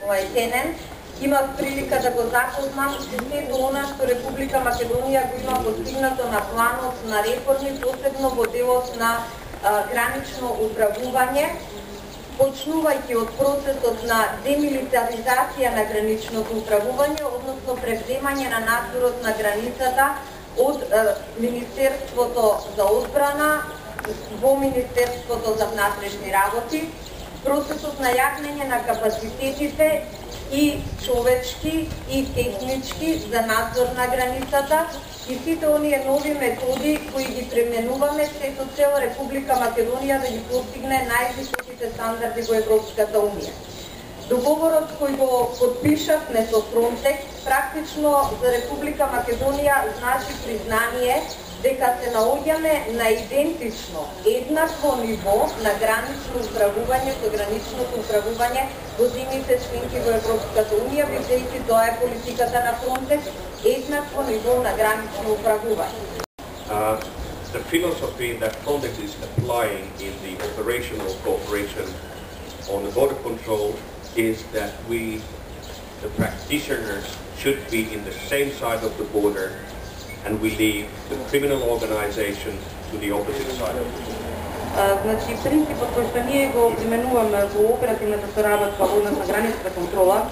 овај денен. Имав прилика да го запознам сето она што Република Македонија го има постигнато на планот на реформи, посебно во делот на гранично управување, почнувајќи од процесот на демилитаризација на граничното управување, односно превземање на надзорот на границата од Министерството за одбрана во Министерството за внатрешни работи, процесот на јакнење на капацитетите и човечки и технички за надзор на границата и сите оние нови методи кои ги применуваме се со цел Република Македонија да ги постигне највисоките стандарди во Европската Унија. Договорот кој го подпишавме со Фронтекс практично за Република Македонија значи признание дека се наоѓаме на идентично, еднакво ниво на гранично управување со граничното управување во земјите членки во Европската Унија, бидејќи тоа е политиката на Фронтекс, еднакво ниво на гранично управување. The philosophy that Frontex is applying in the operational cooperation on the border control is that we, the practitioners, should be in the same side of the border and we leave the criminal organization to the opposite side of the border. Значи, принципот кој што ние го применуваме во оперативната соработка во однос на граничната контрола,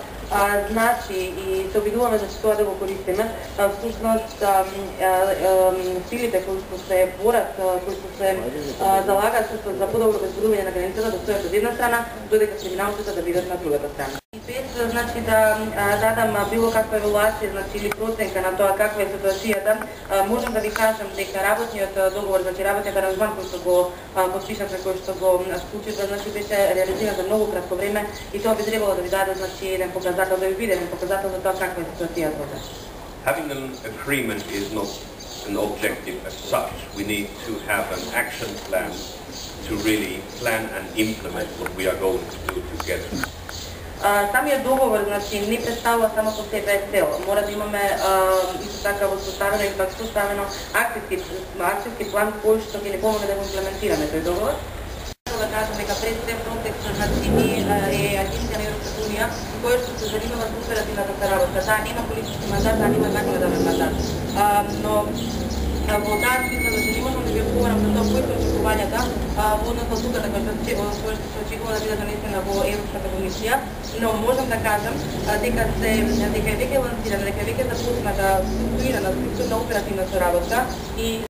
значи и се обидуваме за тоа да го користиме, всушност силите кои што се борат, кои што се залагаат за подобро безбедување на границата да стојат од една страна, додека криминалците да бидат на другата страна. Без значи да дадам било каква евалуација, значи или проценка на тоа каква е ситуацијата, можам да ви кажам дека работниот договор, значи работниот аранжман кој што го подпишавме, кој што го склучивме, значи беше реализиран за многу кратко време и тоа би требало да ви даде значи еден показател, да ви биде еден показател за тоа каква е ситуацијата. Having an agreement is not an objective as such. We need to have an action plan to really plan and implement what we are going to do together. Самиот договор значи не представува само по себе цел. Мора да имаме исто така составено и пак составено акцијски план кој што ќе ни помогне да го имплементираме тој договор. Да кажам дека пред се Фронтекс значи е агенција на Европската Унија која што се занимава со оперативната работа. Таа нема политички мандат, таа нема законодавен мандат. Но во таа смисла да не можам да ви одговорам за тоа кои се очекувањата во однос на одлуката која што се очекува да биде донесена во Европската комисија, но можам да кажам дека е веќе лансирана, дека е веќе започната структурирана оперативна соработка и